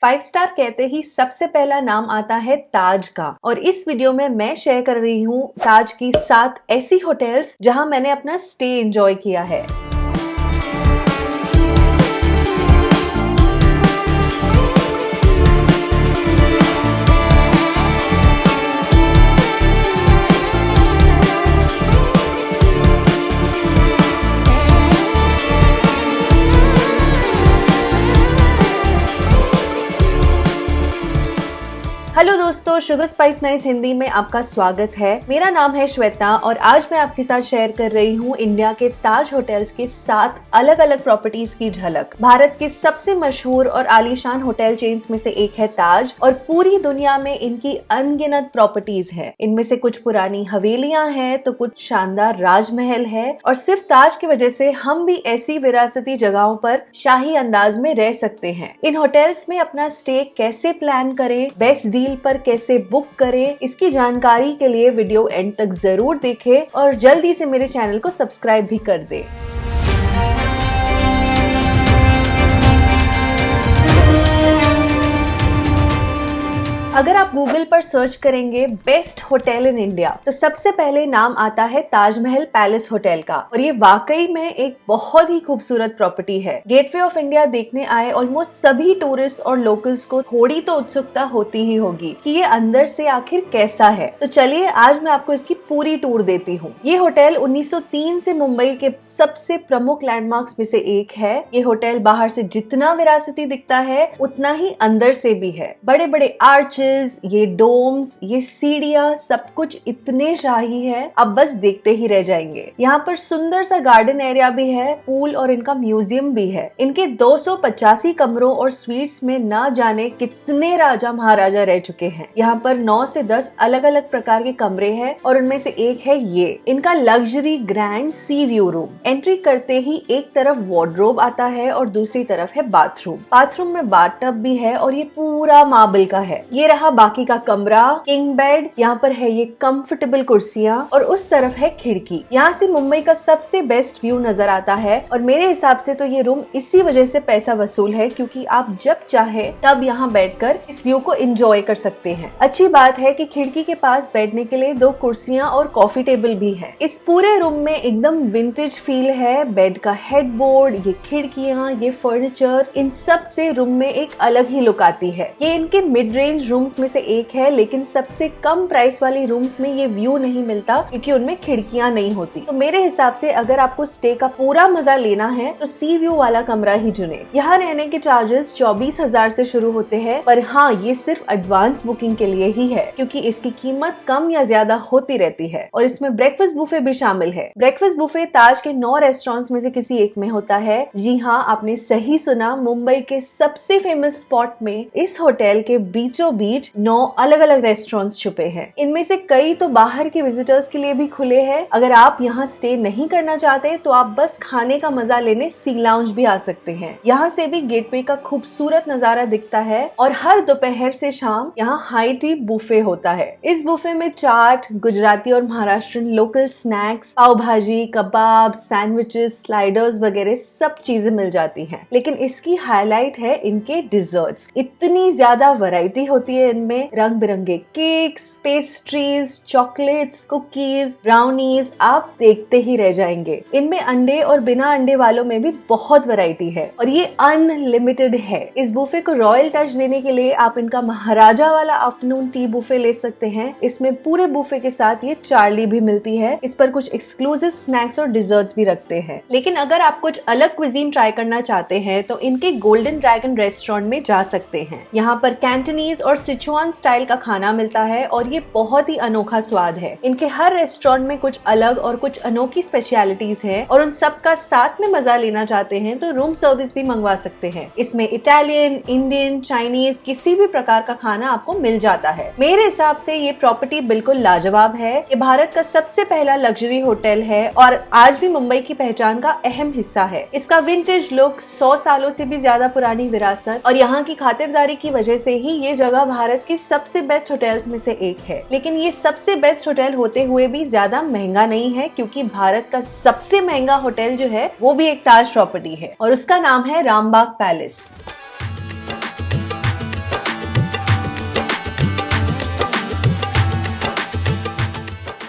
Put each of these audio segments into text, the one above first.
5 star कहते ही सबसे पहला नाम आता है ताज का। और इस वीडियो में मैं शेयर कर रही हूँ ताज की 7 ऐसी होटल्स जहां मैंने अपना स्टे एंजॉय किया है। हेलो दोस्तों, शुगर स्पाइस नाइस हिंदी में आपका स्वागत है। मेरा नाम है श्वेता और आज मैं आपके साथ शेयर कर रही हूँ इंडिया के ताज होटल्स के 7 अलग अलग प्रॉपर्टीज की झलक। भारत के सबसे मशहूर और आलीशान होटल चेन्स में से एक है ताज और पूरी दुनिया में इनकी अनगिनत प्रॉपर्टीज है। इनमें से कुछ पुरानी हवेलियां हैं तो कुछ शानदार राजमहल है और सिर्फ ताज की वजह से हम भी ऐसी विरासती जगहों पर शाही अंदाज में रह सकते हैं। इन होटल्स में अपना स्टे कैसे प्लान करें, बेस्ट डील पर कैसे बुक करें, इसकी जानकारी के लिए वीडियो एंड तक जरूर देखें और जल्दी से मेरे चैनल को सब्सक्राइब भी कर दें। अगर आप गूगल पर सर्च करेंगे बेस्ट होटल इन इंडिया तो सबसे पहले नाम आता है ताजमहल पैलेस होटल का और ये वाकई में एक बहुत ही खूबसूरत प्रॉपर्टी है। गेटवे ऑफ इंडिया देखने आए ऑलमोस्ट सभी टूरिस्ट और लोकल्स को थोड़ी तो उत्सुकता होती ही होगी कि ये अंदर से आखिर कैसा है। तो चलिए आज मैं आपको इसकी पूरी टूर देती हूँ। ये होटल 1903 से मुंबई के सबसे प्रमुख लैंडमार्क्स में से एक है। ये होटल बाहर से जितना विरासती दिखता है उतना ही अंदर से भी है। बड़े बड़े आर्च, ये डोम्स, ये सीढ़ियां, सब कुछ इतने शाही है, अब बस देखते ही रह जाएंगे। यहाँ पर सुंदर सा गार्डन एरिया भी है, पूल और इनका म्यूजियम भी है। इनके 285 कमरों और स्वीट्स में ना जाने कितने राजा महाराजा रह चुके हैं। यहाँ पर 9 से 10 अलग अलग प्रकार के कमरे हैं और उनमें से एक है ये इनका लग्जरी ग्रैंड सी व्यू रूम। एंट्री करते ही एक तरफ वार्डरोब आता है और दूसरी तरफ है बाथरूम। बाथरूम में बाथटब भी है और ये पूरा मार्बल का है। ये रहा बाकी का कमरा, किंग बेड, यहाँ पर है ये कंफर्टेबल कुर्सियां और उस तरफ है खिड़की। यहाँ से मुंबई का सबसे बेस्ट व्यू नजर आता है और मेरे हिसाब से तो ये रूम इसी वजह से पैसा वसूल है क्योंकि आप जब चाहे तब यहाँ बैठकर इस व्यू को एंजॉय कर सकते हैं। अच्छी बात है कि खिड़की के पास बैठने के लिए 2 कुर्सियां और कॉफी टेबल भी है। इस पूरे रूम में एकदम विंटेज फील है। बेड का हेडबोर्ड, ये खिड़कियां, ये फर्नीचर, इन सब से रूम में एक अलग ही लुक आती है। ये इनके मिड रेंज रूम्स में से एक है लेकिन सबसे कम प्राइस वाली रूम्स में ये व्यू नहीं मिलता क्योंकि उनमें खिड़कियां नहीं होती। तो मेरे हिसाब से अगर आपको स्टे का पूरा मजा लेना है तो सी व्यू वाला कमरा ही चुने। यहाँ रहने के चार्जेस 24,000 से शुरू होते हैं, पर हाँ ये सिर्फ एडवांस बुकिंग के लिए ही है क्योंकि इसकी कीमत कम या ज्यादा होती रहती है। और इसमें ब्रेकफास्ट बुफे भी शामिल है। ब्रेकफास्ट बुफे ताज के 9 रेस्टोरेंट्स में से किसी एक में होता है। जी हाँ, आपने सही सुना, मुंबई के सबसे फेमस स्पॉट में इस होटल के बीचों बीच 9 अलग अलग रेस्टोरेंट्स छुपे हैं। इनमें से कई तो बाहर के विजिटर्स के लिए भी खुले हैं। अगर आप यहाँ स्टे नहीं करना चाहते तो आप बस खाने का मजा लेने सी लाउंज भी आ सकते हैं। यहाँ से भी गेटवे का खूबसूरत नजारा दिखता है और हर दोपहर से शाम यहाँ हाई टी बुफे होता है। इस बुफे में चाट, गुजराती और महाराष्ट्रन लोकल स्नैक्स, पाव भाजी, कबाब, सैंडविचेस, स्लाइडर्स वगैरह सब चीजें मिल जाती हैं। लेकिन इसकी हाईलाइट है इनके डिजर्ट्स। इतनी ज्यादा वैरायटी होती है इनमें, रंग बिरंगे cakes, pastries, chocolates, cookies, brownies, आप देखते ही रह जाएंगे। इनमें अंडे और बिना अंडे वालों में भी बहुत वैरायटी है और ये अनलिमिटेड है। इस बुफे को रॉयल टच देने के लिए आप इनका महाराजा वाला आफ्टरनून टी बुफे ले सकते हैं। इसमें पूरे बुफे के साथ ये चार्ली भी मिलती है। इस पर कुछ एक्सक्लूसिव स्नैक्स और डिजर्ट्स भी रखते हैं। लेकिन अगर आप कुछ अलग क्विजीन ट्राई करना चाहते हैं तो इनके गोल्डन ड्रैगन रेस्टोरेंट में जा सकते हैं। यहाँ पर कैंटनीज और सिचुआन स्टाइल का खाना मिलता है और ये बहुत ही अनोखा स्वाद है। इनके हर रेस्टोरेंट में कुछ अलग और कुछ अनोखी स्पेशलिटीज है और उन सब का साथ में मजा लेना चाहते हैं तो रूम सर्विस भी मंगवा सकते हैं। इसमें इटालियन, इंडियन, चाइनीज किसी भी प्रकार का खाना आपको मिल जाता है। मेरे हिसाब से ये प्रॉपर्टी बिल्कुल लाजवाब है। ये भारत का सबसे पहला लग्जरी होटल है और आज भी मुंबई की पहचान का अहम हिस्सा है। इसका विंटेज लुक, 100 सालों से भी ज्यादा पुरानी विरासत और यहाँ की खातिरदारी की वजह से ही ये जगह भारत की सबसे बेस्ट होटल्स में से एक है। लेकिन ये सबसे बेस्ट होटल होते हुए भी ज्यादा महंगा नहीं है क्योंकि भारत का सबसे महंगा होटल जो है वो भी एक ताज प्रॉपर्टी है और उसका नाम है रामबाग पैलेस।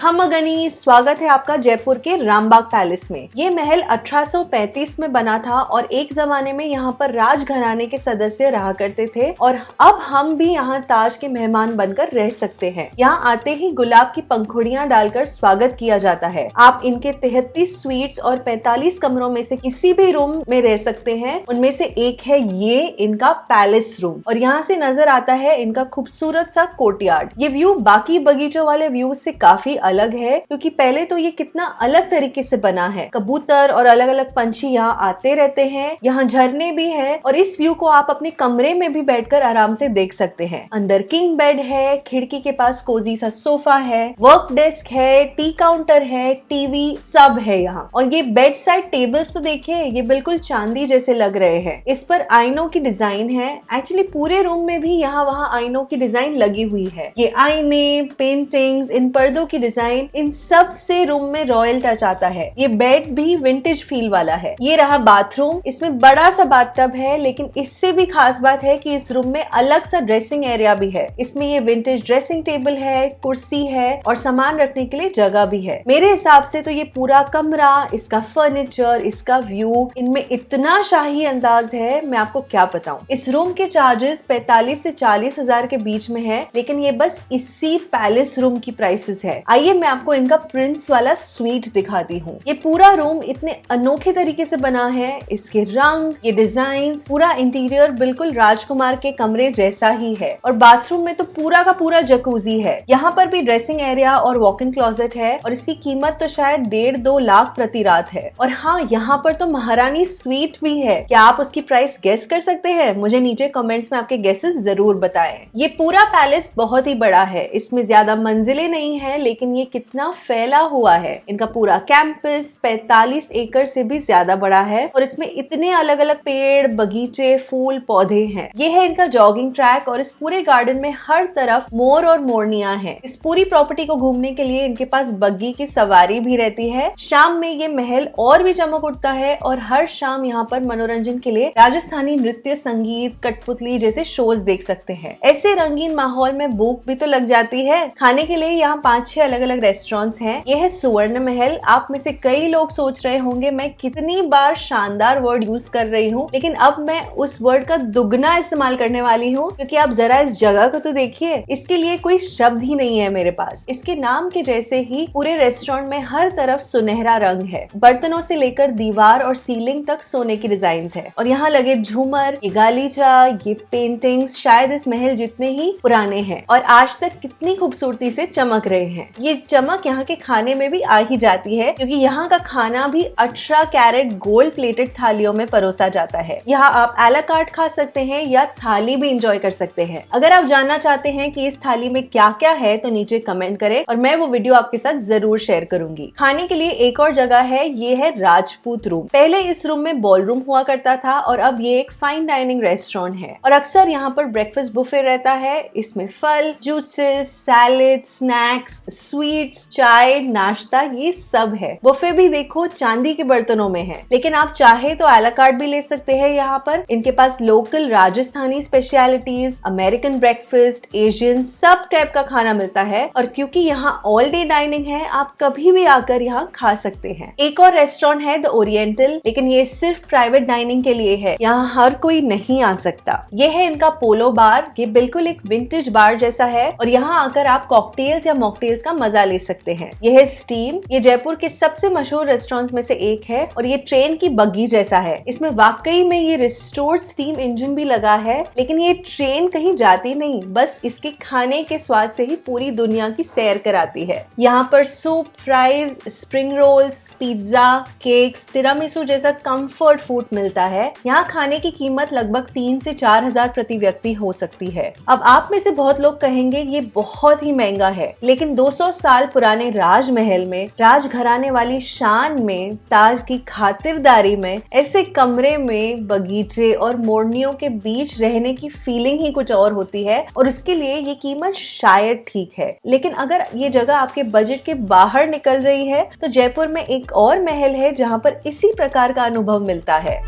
खमगनी, स्वागत है आपका जयपुर के रामबाग पैलेस में। ये महल 1835 में बना था और एक जमाने में यहाँ पर राजघराने के सदस्य रहा करते थे और अब हम भी यहाँ ताज के मेहमान बनकर रह सकते हैं। यहाँ आते ही गुलाब की पंखुड़ियाँ डालकर स्वागत किया जाता है। आप इनके 33 स्वीट्स और 45 कमरों में से किसी भी रूम में रह सकते हैं। उनमें से एक है ये इनका पैलेस रूम और यहाँ से नजर आता है इनका खूबसूरत सा कोर्टयार्ड। ये व्यू बाकी बगीचों वाले व्यू से काफी अलग है क्योंकि पहले तो ये कितना अलग तरीके से बना है। कबूतर और अलग अलग पंछी यहाँ आते रहते हैं। यहाँ झरने भी है और इस व्यू को आप अपने कमरे में भी बैठकर आराम से देख सकते हैं। अंदर किंग बेड है, खिड़की के पास कोजी सा सोफा है, वर्क डेस्क है, टी काउंटर है, टीवी सब है यहाँ। और ये बेड साइड टेबल्स तो देखिए, ये बिल्कुल चांदी जैसे लग रहे हैं। इस पर आईनों की डिजाइन है। एक्चुअली पूरे रूम में भी यहाँ वहाँ आईनों की डिजाइन लगी हुई है। ये आईने, पेंटिंग्स, इन पर्दों की डिजाइन, इन सब से रूम में रॉयल टच आता है। ये बेड भी विंटेज फील वाला है। ये रहा बाथरूम। इसमें बड़ा सा बाथटब है लेकिन इससे भी खास बात है कि इस रूम में अलग सा ड्रेसिंग एरिया भी है। इसमें ये विंटेज ड्रेसिंग टेबल है, कुर्सी है और सामान रखने के लिए जगह भी है। मेरे हिसाब से तो ये पूरा कमरा, इसका फर्नीचर, इसका व्यू, इनमें इतना शाही अंदाज है, मैं आपको क्या बताऊं। इस रूम के चार्जेस 45 से 40 हजार के बीच में है लेकिन ये बस इसी पैलेस रूम की प्राइसेस है। आइए मैं आपको इनका प्रिंस वाला स्वीट दिखाती हूँ। ये पूरा रूम इतने अनोखे तरीके से बना है। इसके रंग, ये डिजाइन, पूरा इंटीरियर बिल्कुल राजकुमार के कमरे जैसा ही है। और बाथरूम में तो पूरा का पूरा जकूजी है। यहाँ पर भी ड्रेसिंग एरिया और वॉक इन क्लोजेट है और इसकी कीमत तो शायद 1.5-2 लाख प्रति रात है। और हाँ, यहाँ पर तो महारानी स्वीट भी है। क्या आप उसकी प्राइस गेस कर सकते हैं? मुझे नीचे कमेंट्स में आपके गेसेस जरूर बताएं। ये पूरा पैलेस बहुत ही बड़ा है। इसमें ज्यादा मंजिलें नहीं है लेकिन ये कितना फैला हुआ है। इनका पूरा कैंपस 45 एकड़ से भी ज्यादा बड़ा है और इसमें इतने अलग अलग पेड़, बगीचे, फूल, पौधे हैं। ये है इनका जॉगिंग ट्रैक और इस पूरे गार्डन में हर तरफ मोर और मोरनियां हैं। इस पूरी प्रॉपर्टी को घूमने के लिए इनके पास बग्गी की सवारी भी रहती है। शाम में ये महल और भी चमक उठता है और हर शाम यहाँ पर मनोरंजन के लिए राजस्थानी नृत्य, संगीत, कठपुतली जैसे शोज देख सकते हैं। ऐसे रंगीन माहौल में भूख भी तो लग जाती है। खाने के लिए यहाँ 5-6 अलग अलग रेस्टोरेंट्स हैं। यह है सुवर्ण महल। आप में से कई लोग सोच रहे होंगे मैं कितनी बार शानदार वर्ड यूज कर रही हूँ, लेकिन अब मैं उस वर्ड का दुगना इस्तेमाल करने वाली हूँ क्योंकि आप जरा इस जगह को तो देखिए। इसके लिए कोई शब्द ही नहीं है मेरे पास। इसके नाम के जैसे ही पूरे रेस्टोरेंट में हर तरफ सुनहरा रंग है। बर्तनों से लेकर दीवार और सीलिंग तक सोने की डिजाइन है और यहाँ लगे झूमर, ये गालीचा, ये पेंटिंग्स शायद इस महल जितने ही पुराने हैं और आज तक कितनी खूबसूरती से चमक रहे हैं। ये चमक यहाँ के खाने में भी आ ही जाती है क्योंकि यहाँ का खाना भी 18 कैरेट गोल्ड प्लेटेड थालियों में परोसा जाता है। यहाँ आप आ ला कार्ट खा सकते हैं या थाली भी एंजॉय कर सकते हैं। अगर आप जानना चाहते हैं कि इस थाली में क्या क्या है तो नीचे कमेंट करें और मैं वो वीडियो आपके साथ जरूर शेयर करूंगी। खाने के लिए एक और जगह है, ये है राजपूत रूम। पहले इस रूम में बॉल रूम हुआ करता था और अब ये एक फाइन डाइनिंग रेस्टोरेंट है और अक्सर यहाँ पर ब्रेकफास्ट बुफे रहता है। इसमें फल, जूसेस, सैलेड, स्नैक्स, स्वीट्स, चाय, नाश्ता, ये सब है। बुफे भी देखो चांदी के बर्तनों में है लेकिन आप चाहे तो आला कार्ट भी ले सकते हैं। यहाँ पर इनके पास local Rajasthani specialities, American breakfast, Asian सब टाइप का खाना मिलता है और क्योंकि यहाँ ऑल डे डाइनिंग है आप कभी भी आकर यहाँ खा सकते हैं। एक और रेस्टोरेंट है द ओरिएंटल, लेकिन ये सिर्फ प्राइवेट डाइनिंग के लिए है, यहाँ हर कोई नहीं आ सकता। ये है इनका पोलो बार। ये बिल्कुल एक विंटेज बार जैसा है और यहाँ आकर आप कॉकटेल्स या मॉकटेल्स का मजा ले सकते हैं। यह है स्टीम। ये जयपुर के सबसे मशहूर रेस्टोरेंट्स में से एक है और ये ट्रेन की बग्गी जैसा है। इसमें वाकई में ये रिस्टोर्ड स्टीम इंजन भी लगा है लेकिन ये ट्रेन कहीं जाती नहीं, बस इसके खाने के स्वाद से ही पूरी दुनिया की सैर कराती है। यहाँ पर soup, fries, spring rolls, pizza, cakes, tiramisu जैसा कंफर्ट फूड मिलता है। यहाँ खाने की कीमत लगभग 3 से 4 हजार प्रति व्यक्ति हो सकती है। अब आप में से बहुत लोग कहेंगे ये बहुत ही महंगा है, लेकिन 200 साल पुराने राजमहल में, राजघराने वाली शान में, ताज की खातिरदारी में, ऐसे कमरे में बगीचे और मोरनियों के बीच रहने की फीलिंग ही कुछ और होती है और उसके लिए ये कीमत शायद ठीक है। लेकिन अगर ये जगह आपके बजट के बाहर निकल रही है तो जयपुर में एक और महल है जहाँ पर इसी प्रकार का अनुभव मिलता है।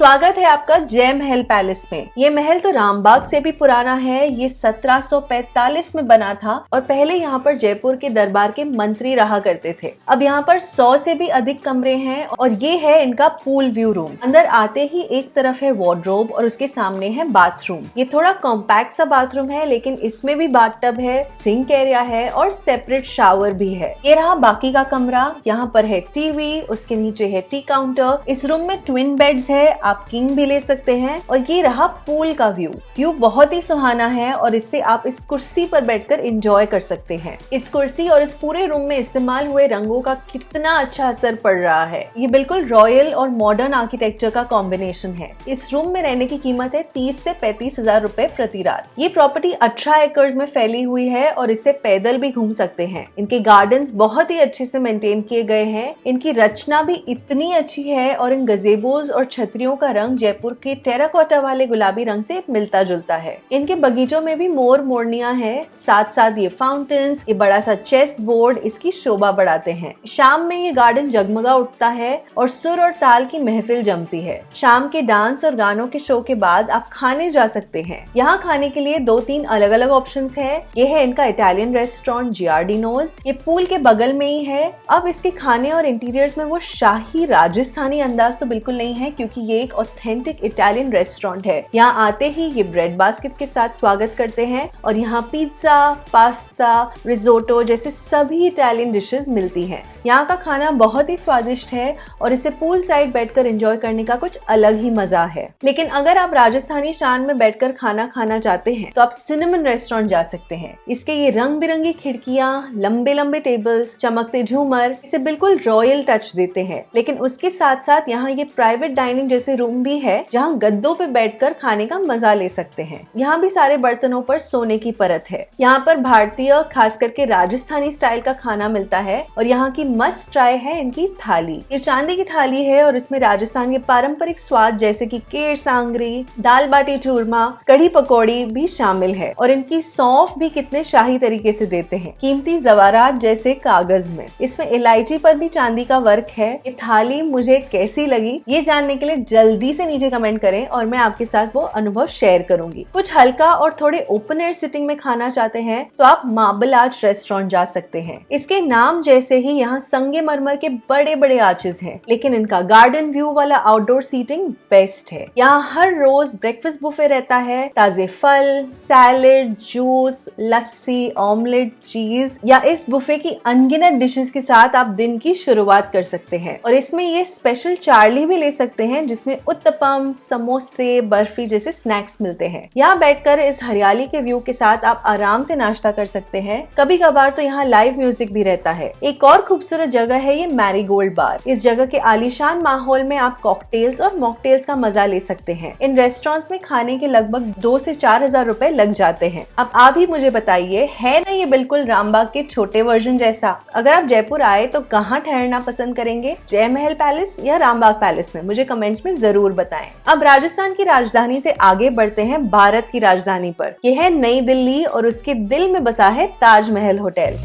स्वागत है आपका जय महल पैलेस में। ये महल तो रामबाग से भी पुराना है। ये 1745 में बना था और पहले यहाँ पर जयपुर के दरबार के मंत्री रहा करते थे। अब यहाँ पर 100 से भी अधिक कमरे हैं और ये है इनका पूल व्यू रूम। अंदर आते ही एक तरफ है वार्डरोब और उसके सामने है बाथरूम। ये थोड़ा कॉम्पैक्ट सा बाथरूम है, लेकिन इसमें भी बाथटब है, सिंक एरिया है और सेपरेट शावर भी है। ये रहा बाकी का कमरा। यहाँ पर है टीवी, उसके नीचे है टी काउंटर। इस रूम में ट्विन बेड्स है, आप किंग भी ले सकते हैं। और ये रहा पूल का व्यू बहुत ही सुहाना है और इससे आप इस कुर्सी पर बैठकर एंजॉय कर सकते हैं। इस कुर्सी और इस पूरे रूम में इस्तेमाल हुए रंगों का कितना अच्छा असर पड़ रहा है। ये बिल्कुल रॉयल और मॉडर्न आर्किटेक्चर का कॉम्बिनेशन है। इस रूम में रहने की कीमत है 30 से 35 हजार रुपए प्रति रात। ये प्रॉपर्टी 18 एकड़ में फैली हुई है और इससे पैदल भी घूम सकते हैं। इनके गार्डन्स बहुत ही अच्छे से मेंटेन किए गए हैं। इनकी रचना भी इतनी अच्छी है और इन गजेबोज और छतरियों का रंग जयपुर के टेराकोटा वाले गुलाबी रंग से मिलता जुलता है। इनके बगीचों में भी मोर मोरनियां हैं, साथ साथ ये फाउंटेन्स, ये बड़ा सा चेस बोर्ड इसकी शोभा बढ़ाते हैं। शाम में ये गार्डन जगमगा उठता है और सुर और ताल की महफिल जमती है। शाम के डांस और गानों के शो के बाद आप खाने जा सकते हैं। यहाँ खाने के लिए 2-3 अलग अलग ऑप्शंस हैं। ये है इनका इटालियन रेस्टोरेंट जियार्डिनोज, ये पूल के बगल में ही है। अब इसके खाने और इंटीरियर्स में वो शाही राजस्थानी अंदाज तो बिल्कुल नहीं है, क्योंकि ये एक ऑथेंटिक इटालियन रेस्टोरेंट है। यहाँ आते ही ये ब्रेड बास्केट के साथ स्वागत करते हैं और यहाँ पिज्जा, पास्ता, रिजोटो जैसे सभी इटालियन डिशेस मिलती हैं। यहाँ का खाना बहुत ही स्वादिष्ट है और इसे पूल साइड बैठकर एंजॉय करने का कुछ अलग ही मजा है। लेकिन अगर आप राजस्थानी शान में बैठकर खाना खाना चाहते हैं तो आप सिनेमन रेस्टोरेंट जा सकते हैं। इसके ये रंग बिरंगी खिड़कियाँ, लंबे लंबे टेबल्स, चमकते झूमर इसे बिल्कुल रॉयल टच देते हैं। लेकिन उसके साथ साथ यहाँ ये प्राइवेट डाइनिंग जैसे रूम भी है, जहाँ गद्दों पे बैठकर खाने का मजा ले सकते हैं। यहाँ भी सारे बर्तनों पर सोने की परत है। यहाँ पर भारतीय, खास करके राजस्थानी स्टाइल का खाना मिलता है और यहाँ की मस्ट ट्राई है इनकी थाली। ये चांदी की थाली है और इसमें राजस्थान के पारंपरिक स्वाद जैसे कि केर सांगरी, दाल बाटी चूरमा, कढ़ी पकौड़ी भी शामिल है। और इनकी सौंफ भी कितने शाही तरीके से देते हैं, कीमती जवारात जैसे कागज में। इसमें इलायची पर भी चांदी का वर्क है। ये थाली मुझे कैसी लगी ये जानने के लिए जल्दी से नीचे कमेंट करें और मैं आपके साथ वो अनुभव शेयर करूंगी। कुछ हल्का और थोड़े ओपन एयर सिटिंग में खाना चाहते हैं तो आप मार्बल आर्च रेस्टोरेंट जा सकते हैं। इसके नाम जैसे ही यहाँ संगमरमर के बड़े बड़े आर्चेस हैं, लेकिन इनका गार्डन व्यू वाला आउटडोर सीटिंग बेस्ट है। यहाँ हर रोज ब्रेकफास्ट बुफे रहता है। ताजे फल, सैलेड, जूस, लस्सी, ऑमलेट, चीज या इस बुफे की अनगिनत डिशेस के साथ आप दिन की शुरुआत कर सकते हैं। और इसमें ये स्पेशल चार्ली भी ले सकते हैं जिसमें उत्तपम, समोसे, बर्फी जैसे स्नैक्स मिलते हैं। यहाँ बैठकर इस हरियाली के व्यू के साथ आप आराम से नाश्ता कर सकते हैं। कभी कभार तो यहाँ लाइव म्यूजिक भी रहता है। एक और खूबसूरत जगह है ये मैरीगोल्ड बार। इस जगह के आलीशान माहौल में आप कॉकटेल्स और मॉकटेल्स का मजा ले सकते हैं। इन रेस्टोरेंट्स में खाने के लगभग 2 से 4 हजार रुपए लग जाते हैं। अब आप ही मुझे बताइए, है ना ये बिल्कुल रामबाग के छोटे वर्जन जैसा? अगर आप जयपुर आए तो कहाँ ठहरना पसंद करेंगे, जय महल पैलेस या रामबाग पैलेस में? मुझे कमेंट्स में जरूर बताएं। अब राजस्थान की राजधानी से आगे बढ़ते हैं भारत की राजधानी पर। यह है नई दिल्ली और उसके दिल में बसा है ताजमहल होटल।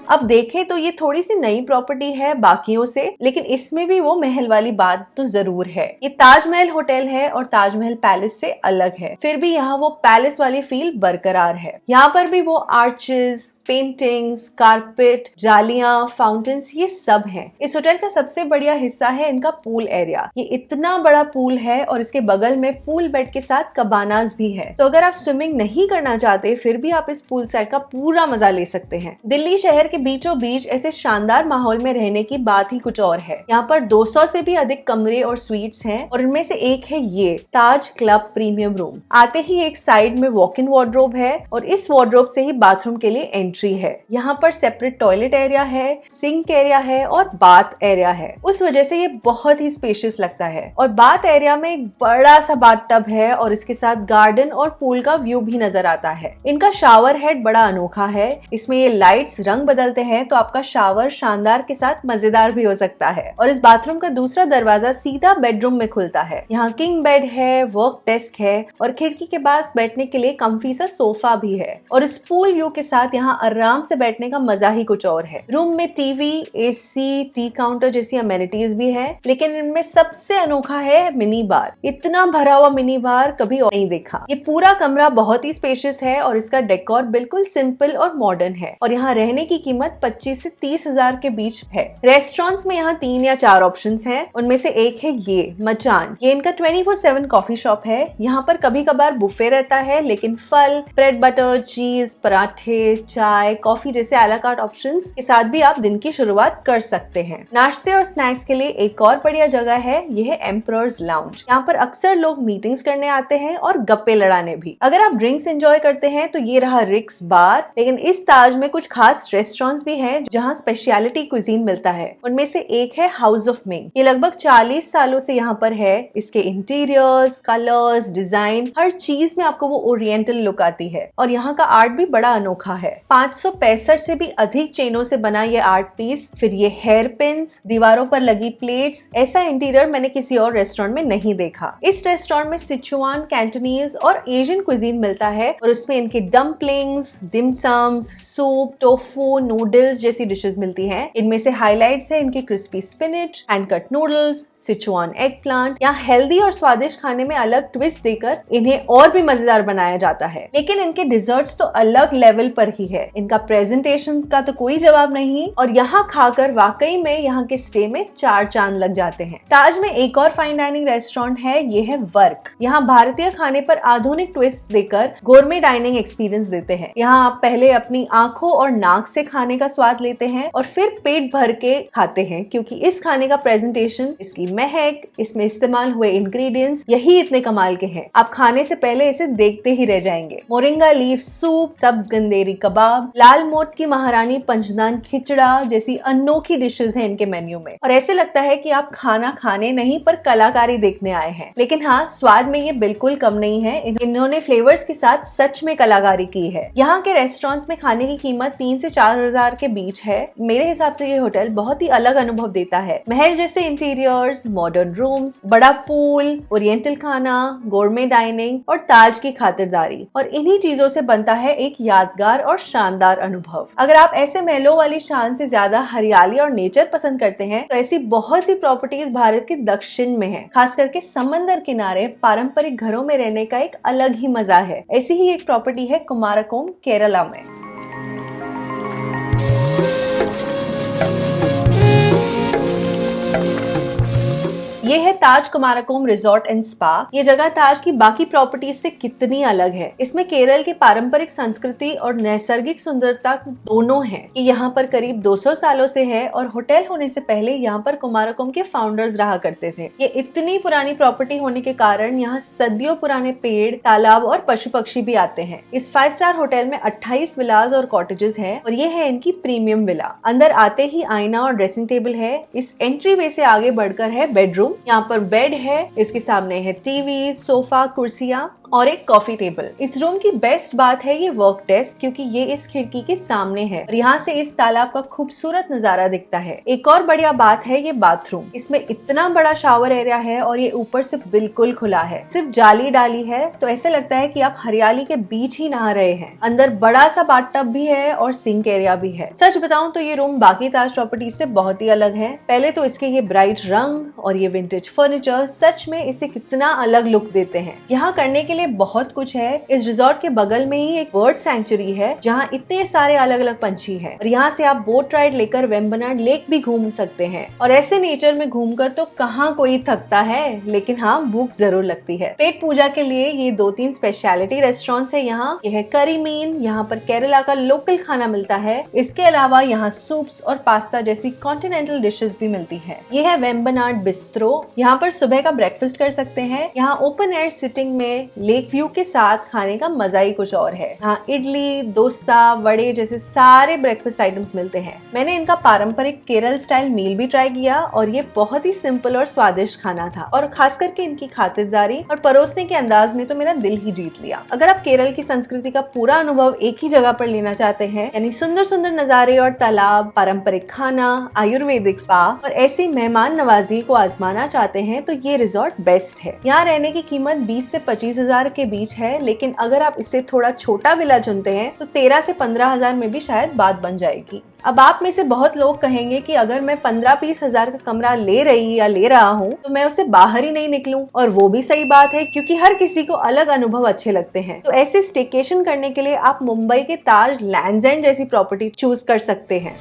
अब देखें तो ये थोड़ी सी नई प्रॉपर्टी है बाकियों से, लेकिन इसमें भी वो महल वाली बात तो जरूर है। ये ताजमहल होटल है और ताजमहल पैलेस से अलग है, फिर भी यहाँ वो पैलेस वाली फील बरकरार है। यहाँ पर भी वो आर्चेस, पेंटिंग्स, कारपेट, जालियां, फाउंटेन्स ये सब हैं। इस होटल का सबसे बढ़िया हिस्सा है इनका पूल एरिया। ये इतना बड़ा पूल है और इसके बगल में पूल बेड के साथ कबानास भी है। तो अगर आप स्विमिंग नहीं करना चाहते फिर भी आप इस पूल साइड का पूरा मजा ले सकते हैं। दिल्ली शहर के बीचों बीच ऐसे शानदार माहौल में रहने की बात ही कुछ और है। यहाँ पर 200 से भी अधिक कमरे और स्वीट्स हैं और इनमें से एक है ये ताज क्लब प्रीमियम रूम। आते ही एक साइड में वॉक इन वार्डरोब है और इस वार्डरोब से ही बाथरूम के लिए एंट्री है। यहाँ पर सेपरेट टॉयलेट एरिया है, सिंक एरिया है और बाथ एरिया है। उस वजह से ये बहुत ही स्पेशियस लगता है। और बाथ एरिया में एक बड़ा सा बाथ टब है और इसके साथ गार्डन और पूल का व्यू भी नजर आता है। इनका शावर हेड बड़ा अनोखा है। इसमें ये लाइट्स रंग बदल निकलते हैं तो आपका शावर शानदार के साथ मजेदार भी हो सकता है। और इस बाथरूम का दूसरा दरवाजा सीधा बेडरूम में खुलता है। यहाँ किंग बेड है, वर्क डेस्क है और खिड़की के पास बैठने के लिए कम्फी सा सोफा भी है। और इस पूल व्यू के साथ यहाँ आराम से बैठने का मजा ही कुछ और है। रूम में टीवी, एसी, टी काउंटर जैसी अमेनिटीज भी है, लेकिन इनमें सबसे अनोखा है मिनी बार। इतना भरा हुआ मिनी बार कभी और नहीं देखा। ये पूरा कमरा बहुत ही स्पेशियस है और इसका डेकोर बिल्कुल सिंपल और मॉडर्न है। और यहाँ रहने की कीमत 25 से 30 हजार के बीच है। रेस्टोरेंट्स में यहाँ 3 या 4 ऑप्शंस हैं। उनमें से एक है ये मचान। ये इनका 24/7 कॉफी शॉप है। यहाँ पर कभी कभार बुफे रहता है, लेकिन फल, ब्रेड, बटर, चीज, पराठे, चाय, कॉफी जैसे आला कार्ट ऑप्शंस के साथ भी आप दिन की शुरुआत कर सकते हैं। नाश्ते और स्नैक्स के लिए एक और बढ़िया जगह है, ये है एम्परर्स लाउंज। यहाँ पर अक्सर लोग मीटिंग्स करने आते हैं और गप्पे लड़ाने भी। अगर आप ड्रिंक्स एंजॉय करते हैं तो ये रहा रिक्स बार। लेकिन इस ताज में कुछ खास रेस्टोरेंट्स भी हैं जहाँ स्पेशलिटी क्विजीन मिलता है। उनमें से एक है हाउस ऑफ मिंग। ये लगभग 40 सालों से यहाँ पर है। इसके इंटीरियर्स, कलर्स, डिजाइन, हर चीज में आपको वो ओरिएंटल लुक आती है। और यहाँ का आर्ट भी बड़ा अनोखा है। 565 से भी अधिक चेनों से बना ये आर्ट पीस, फिर ये हेयर पिन्स, दीवारों पर लगी प्लेट्स, ऐसा इंटीरियर मैंने किसी और रेस्टोरेंट में नहीं देखा। इस रेस्टोरेंट में सिचुआन, कैंटनीज और एशियन क्विजीन मिलता है और उसमें इनके dumplings, dim sums, soup, tofu, noodles जैसी डिशेस मिलती हैं। इनमें से हाइलाइट्स है इनके crispy spinach, hand cut noodles, Sichuan egg plant. यहाँ हेल्दी और स्वादिष्ट खाने में अलग ट्विस्ट देकर इन्हें और भी मजेदार बनाया जाता है। लेकिन इनके डिजर्ट्स तो अलग लेवल पर ही है। इनका प्रेजेंटेशन का तो कोई जवाब नहीं और यहाँ खाकर वाकई में यहाँ के स्टे में 4 चांद लग जाते हैं। ताज में एक और फाइन डाइनिंग रेस्टोरेंट है, ये है वर्क। यहाँ भारतीय खाने पर आधुनिक ट्विस्ट देकर गोरमे डाइनिंग एक्सपीरियंस देते हैं। यहाँ आप पहले अपनी आंखों और नाक से खाने का स्वाद लेते हैं और फिर पेट भर के खाते हैं, क्योंकि इस खाने का प्रेजेंटेशन, इसकी महक, इसमें इस्तेमाल हुए इंग्रेडिएंट्स यही इतने कमाल के हैं। आप खाने से पहले इसे देखते ही रह जाएंगे। मोरिंगा लीफ सूप, सब्ज गंदेरी कबाब, लाल मोट की महारानी पंचदान खिचड़ा जैसी अनोखी डिशेस हैं इनके मेन्यू में। और ऐसे लगता है कि आप खाना खाने नहीं पर कलाकारी देखने आए हैं। लेकिन हाँ, स्वाद में ये बिल्कुल कम नहीं है। इन्होंने फ्लेवर्स के साथ सच में कलाकारी की है। यहाँ के रेस्टोरेंट्स में खाने की कीमत 3 से 4 हजार के बीच है। मेरे हिसाब से ये होटल बहुत ही अलग अनुभव देता है। महल जैसे इंटीरियर्स, मॉडर्न रूम्स, बड़ा पूल, ओरिएंटल खाना, गोरमे डाइनिंग और ताज की खातिरदारी, और इन्हीं चीजों से बनता है एक यादगार और शानदार अनुभव। अगर आप ऐसे महलों वाली शान से ज्यादा हरियाली और नेचर पसंद करते हैं तो ऐसी बहुत सी प्रॉपर्टीज भारत के दक्षिण में है। खास करके समंदर किनारे पारंपरिक घरों में रहने का एक अलग ही मजा है। ऐसी ही एक प्रॉपर्टी है कुमारकोम, केरला में। ये है ताज कुमारकोम रिजॉर्ट एंड स्पा। ये जगह ताज की बाकी प्रॉपर्टीज से कितनी अलग है। इसमें केरल की पारंपरिक संस्कृति और नैसर्गिक सुंदरता दोनों है। ये यहाँ पर करीब 200 सालों से है और होटल होने से पहले यहाँ पर कुमारकोम के फाउंडर्स रहा करते थे। ये इतनी पुरानी प्रॉपर्टी होने के कारण यहाँ सदियों पुराने पेड़, तालाब और पशु पक्षी भी आते हैं। इस 5 स्टार होटल में 28 विलास और कॉटेजेस हैं और ये है इनकी प्रीमियम विला। अंदर आते ही आईना और ड्रेसिंग टेबल है। इस एंट्री वे से आगे बढ़कर है बेडरूम। यहाँ पर बेड है, इसके सामने है टीवी, सोफा, कुर्सियां और एक कॉफी टेबल। इस रूम की बेस्ट बात है ये वर्क डेस्क, क्योंकि ये इस खिड़की के सामने है और यहाँ से इस तालाब का खूबसूरत नजारा दिखता है। एक और बढ़िया बात है ये बाथरूम। इसमें इतना बड़ा शावर एरिया है और ये ऊपर से बिल्कुल खुला है। सिर्फ जाली डाली है तो ऐसे लगता है कि आप हरियाली के बीच ही नहा रहे हैं। अंदर बड़ा सा बाथटब भी है और सिंक एरिया भी है। सच बताऊं तो ये रूम बाकी ताज प्रॉपर्टीज से बहुत ही अलग है। पहले तो इसके ये ब्राइट रंग और ये विंटेज फर्नीचर सच में इसे कितना अलग लुक देते हैं। यहाँ करने के लिए बहुत कुछ है। इस रिजॉर्ट के बगल में ही एक बर्ड सैंक्चुरी है जहाँ इतने सारे अलग अलग पंछी हैं और यहाँ से आप बोट राइड लेकर वेम्बनाड लेक भी घूम सकते हैं। और ऐसे नेचर में घूमकर तो कहाँ कोई थकता है, लेकिन हाँ, भूख जरूर लगती है। पेट पूजा के लिए ये 2-3 स्पेशलिटी रेस्टोरेंट्स है यहाँ। यह है करी मीन, यहाँ पर केरला का लोकल खाना मिलता है। इसके अलावा यहाँ सूप्स और पास्ता जैसी कॉन्टिनेंटल डिशेस भी मिलती है। ये है वेम्बनाड बिस्ट्रो, यहाँ पर सुबह का ब्रेकफास्ट कर सकते हैं। यहाँ ओपन एयर सिटिंग में लेक व्यू के साथ खाने का मजा ही कुछ और है। यहाँ इडली, डोसा, वड़े जैसे सारे ब्रेकफास्ट आइटम्स मिलते हैं। मैंने इनका पारंपरिक केरल स्टाइल मील भी ट्राई किया और ये बहुत ही सिंपल और स्वादिष्ट खाना था, और खास करके इनकी खातिरदारी और परोसने के अंदाज ने तो मेरा दिल ही जीत लिया। अगर आप केरल की संस्कृति का पूरा अनुभव एक ही जगह पर लेना चाहते हैं, यानी सुंदर सुंदर नजारे और तालाब, पारंपरिक खाना, आयुर्वेदिक स्पा और ऐसी मेहमान नवाजी को आजमाना चाहते हैं, तो ये रिजॉर्ट बेस्ट है। यहाँ रहने की कीमत 20 से 25,000 के बीच है, लेकिन अगर आप इससे थोड़ा छोटा विला चुनते हैं तो 13 से 15,000 में भी शायद बात बन जाएगी। अब आप में से बहुत लोग कहेंगे कि अगर मैं 15-20 हजार का कमरा ले रही या ले रहा हूँ तो मैं उससे बाहर ही नहीं निकलूं, और वो भी सही बात है क्योंकि हर किसी को अलग अनुभव अच्छे लगते हैं। तो ऐसे स्टेकेशन करने के लिए आप मुंबई के ताज लैंड्स एंड जैसी प्रॉपर्टी चूज कर सकते हैं।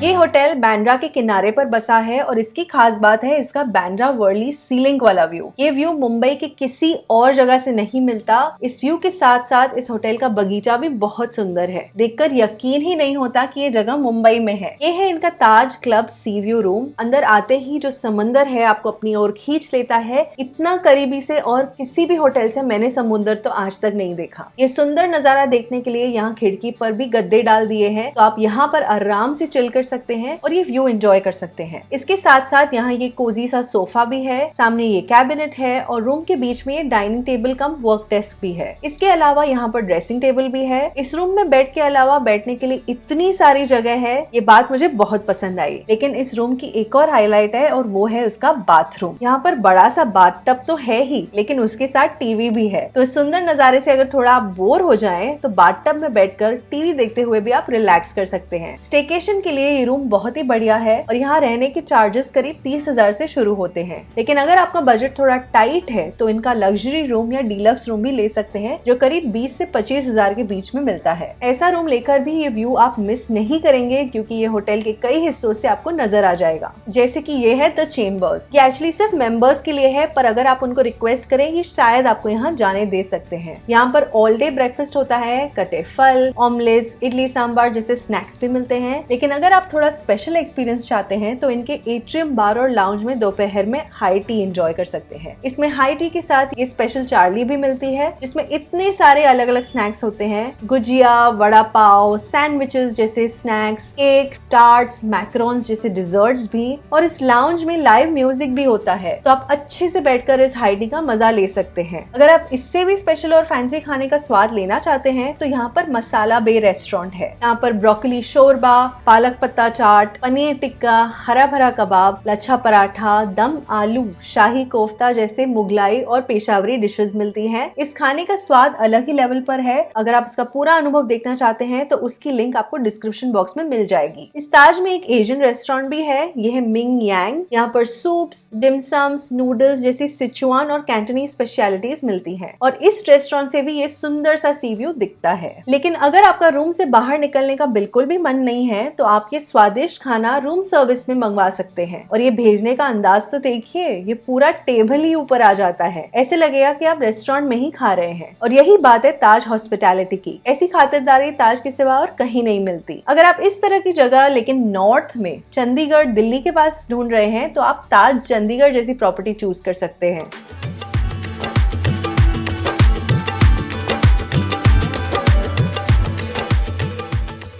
ये होटल बांद्रा के किनारे पर बसा है और इसकी खास बात है इसका बांद्रा वर्ली सी लिंक वाला व्यू। ये व्यू मुंबई के किसी और जगह से नहीं मिलता। इस व्यू के साथ साथ इस होटल का बगीचा भी बहुत सुंदर है। देखकर यकीन ही नहीं होता कि ये जगह मुंबई में है। ये है इनका ताज क्लब सी व्यू रूम। अंदर आते ही जो समंदर है आपको अपनी ओर खींच लेता है, इतना करीबी से और किसी भी होटल से मैंने समुद्र तो आज तक नहीं देखा। ये सुंदर नजारा देखने के लिए यहाँ खिड़की पर भी गद्दे डाल दिए हैं, तो आप यहाँ पर आराम से चिल कर सकते हैं और ये व्यू एंजॉय कर सकते हैं। इसके साथ साथ यहाँ ये कोजी सा सोफा भी है, सामने ये कैबिनेट है और रूम के बीच में ये डाइनिंग टेबल कम वर्क डेस्क भी है। इसके अलावा यहाँ पर ड्रेसिंग टेबल भी है। इस रूम में बेड के अलावा बैठने के लिए इतनी सारी जगह है, ये बात मुझे बहुत पसंद आई। लेकिन इस रूम की एक और हाईलाइट है और वो है उसका बाथरूम। यहाँ पर बड़ा सा बाथटब तो है ही, लेकिन उसके साथ टीवी भी है। तो इस सुंदर नजारे से अगर थोड़ा आप बोर हो जाएं तो बाथटब में बैठकर टीवी देखते हुए भी आप रिलैक्स कर सकते हैं। स्टेकेशन के लिए ये रूम बहुत ही बढ़िया है और यहाँ रहने के चार्जेस करीब 30,000 से शुरू होते हैं। लेकिन अगर आपका बजट थोड़ा टाइट है तो इनका लग्जरी रूम या डीलक्स रूम भी ले सकते हैं, जो करीब 20 से 25,000 के बीच में मिलता है। ऐसा रूम लेकर भी ये व्यू आप मिस नहीं करेंगे, क्योंकि ये होटल के कई हिस्सों से आपको नजर आ जाएगा। जैसे कि ये है द चेम्बर्स। ये एक्चुअली सिर्फ मेंबर्स के लिए है, पर अगर आप उनको रिक्वेस्ट करें ये शायद आपको यहाँ जाने दे सकते हैं। यहाँ पर ऑल डे ब्रेकफास्ट होता है, कटे फल, ऑमलेट्स, इडली सांभर जैसे स्नैक्स भी मिलते हैं। लेकिन अगर आप थोड़ा स्पेशल एक्सपीरियंस चाहते हैं तो इनके एट्रियम बार और लाउंज में दोपहर में हाई टी एंजॉय कर सकते हैं। इसमें हाई टी के साथ ये स्पेशल चार्ली भी मिलती है, जिसमें इतने सारे अलग अलग स्नैक्स होते हैं। गुजिया, वड़ा पाव, सैंडविचेस जैसे स्नैक्स, केक, टार्ट्स, मैक्रोन्स जैसे डिजर्ट्स भी, और इस लाउंज में लाइव म्यूजिक भी होता है, तो आप अच्छे से बैठकर इस हाई टी का मजा ले सकते हैं। अगर आप इससे भी स्पेशल और फैंसी खाने का स्वाद लेना चाहते हैं तो यहाँ पर मसाला बे रेस्टोरेंट है। यहाँ पर ब्रोकली शोरबा, पालक पत्ता चाट, पनीर टिक्का, हरा भरा कबाब, लच्छा पराठा, दम आलू, शाही कोफ्ता जैसे मुगलाई और पेशावरी डिशेस मिलती हैं। इस खाने का स्वाद अलग ही लेवल पर है। अगर आप इसका पूरा अनुभव देखना चाहते हैं तो उसकी लिंक आपको डिस्क्रिप्शन बॉक्स में मिल जाएगी। इस ताज में एक एशियन रेस्टोरेंट भी है, यह है मिंग यांग। यहाँ पर सूप्स, डिमसम्स, नूडल्स जैसी सिचुआन और कैंटोनीज स्पेशलिटीज मिलती हैं, और इस रेस्टोरेंट से भी ये सुंदर सा सी व्यू दिखता है। लेकिन अगर आपका रूम से बाहर निकलने का बिल्कुल भी मन नहीं है तो आप ये स्वादिष्ट खाना रूम सर्विस में मंगवा सकते हैं। और ये भेजने का अंदाज तो देखिए, ये पूरा टेबल ही ऊपर आ जाता है, ऐसे लगेगा कि आप रेस्टोरेंट में ही खा रहे हैं। और यही बात है ताज हॉस्पिटैलिटी की। ऐसी खातिरदारी ताज के सिवा और कहीं नहीं मिलती। अगर आप इस तरह की जगह लेकिन नॉर्थ में चंडीगढ़, दिल्ली के पास ढूंढ रहे हैं तो आप ताज चंडीगढ़ जैसी प्रॉपर्टी चूज कर सकते हैं।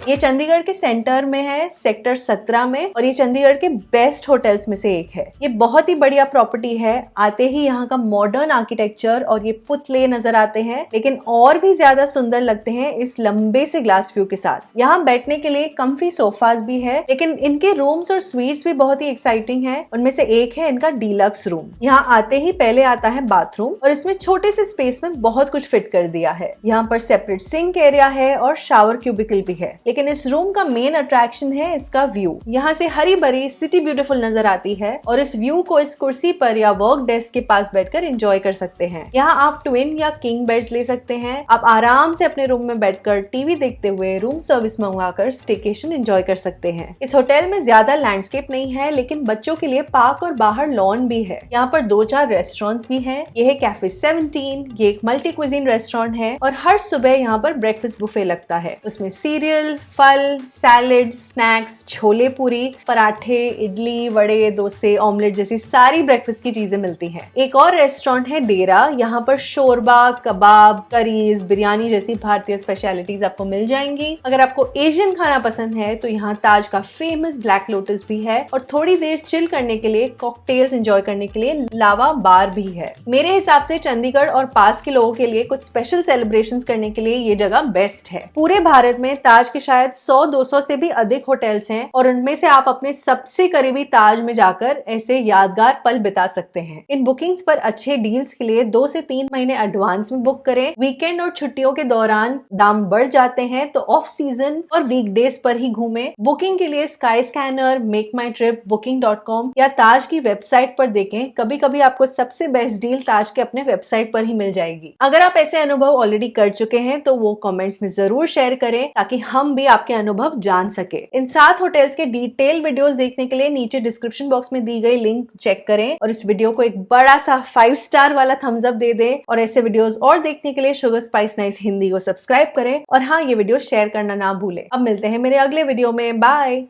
ये चंडीगढ़ के सेंटर में है, सेक्टर 17 में, और ये चंडीगढ़ के बेस्ट होटल्स में से एक है। ये बहुत ही बढ़िया प्रॉपर्टी है। आते ही यहाँ का मॉडर्न आर्किटेक्चर और ये पुतले नजर आते हैं, लेकिन और भी ज्यादा सुंदर लगते हैं इस लंबे से ग्लास व्यू के साथ। यहाँ बैठने के लिए कम्फी सोफाज भी है, लेकिन इनके रूम्स और स्वीट्स भी बहुत ही एक्साइटिंग है। उनमें से एक है इनका डीलक्स रूम। यहाँ आते ही पहले आता है बाथरूम, और इसमें छोटे से स्पेस में बहुत कुछ फिट कर दिया है। यहाँ पर सेपरेट सिंक एरिया है और शावर क्यूबिकल भी है। लेकिन इस रूम का मेन अट्रैक्शन है इसका व्यू। यहाँ से हरी भरी सिटी ब्यूटीफुल नजर आती है, और इस व्यू को इस कुर्सी पर या वर्क डेस्क के पास बैठकर एंजॉय कर सकते हैं। यहाँ आप ट्विन या किंग बेड्स ले सकते हैं। आप आराम से अपने रूम में बैठकर टीवी देखते हुए रूम सर्विस मंगवाकर स्टेकेशन एंजॉय कर सकते हैं। इस होटल में ज्यादा लैंडस्केप नहीं है, लेकिन बच्चों के लिए पार्क और बाहर लॉन भी है। यहाँ पर 2-4 रेस्टोरेंट्स भी हैं। ये है कैफे 17, ये एक मल्टी क्विजीन रेस्टोरेंट है, और हर सुबह यहाँ पर ब्रेकफास्ट बुफे लगता है। उसमें सीरियल, फल, सैलेड, स्नैक्स, छोले पूरी, पराठे, इडली, वड़े, डोसे, ऑमलेट जैसी सारी ब्रेकफास्ट की चीजें मिलती हैं। एक और रेस्टोरेंट है डेरा, यहाँ पर शोरबा, कबाब, करीज, बिरयानी जैसी भारतीय स्पेशलिटीज आपको मिल जाएंगी। अगर आपको एशियन खाना पसंद है तो यहाँ ताज का फेमस ब्लैक लोटस भी है और थोड़ी देर चिल करने के लिए, कॉकटेल्स एंजॉय करने के लिए लावा बार भी है। मेरे हिसाब से चंडीगढ़ और पास के लोगों के लिए कुछ स्पेशल सेलिब्रेशंस करने के लिए ये जगह बेस्ट है। पूरे भारत में ताज के शायद 100-200 से भी अधिक होटल्स हैं और उनमें से आप अपने सबसे करीबी ताज में जाकर ऐसे यादगार पल बिता सकते हैं। इन बुकिंग्स पर अच्छे डील्स के लिए 2 से 3 महीने एडवांस में बुक करें। वीकेंड और छुट्टियों के दौरान दाम बढ़ जाते हैं तो ऑफ सीजन और वीकडेज पर ही घूमें। बुकिंग के लिए स्काई स्कैनर, मेक माई ट्रिप, booking.com या ताज की वेबसाइट पर देखें। कभी कभी आपको सबसे बेस्ट डील ताज के अपने वेबसाइट पर ही मिल जाएगी। अगर आप ऐसे अनुभव ऑलरेडी कर चुके हैं तो वो कमेंट्स में जरूर शेयर करें ताकि हम भी आपके अनुभव जान सके। इन 7 होटल्स के डिटेल वीडियोस देखने के लिए नीचे डिस्क्रिप्शन बॉक्स में दी गई लिंक चेक करें और इस वीडियो को एक बड़ा सा 5 स्टार वाला थम्स अप दे दें और ऐसे वीडियोस और देखने के लिए शुगर स्पाइस नाइस हिंदी को सब्सक्राइब करें और हाँ, ये वीडियो शेयर करना ना भूलें। अब मिलते हैं मेरे अगले वीडियो में। बाय।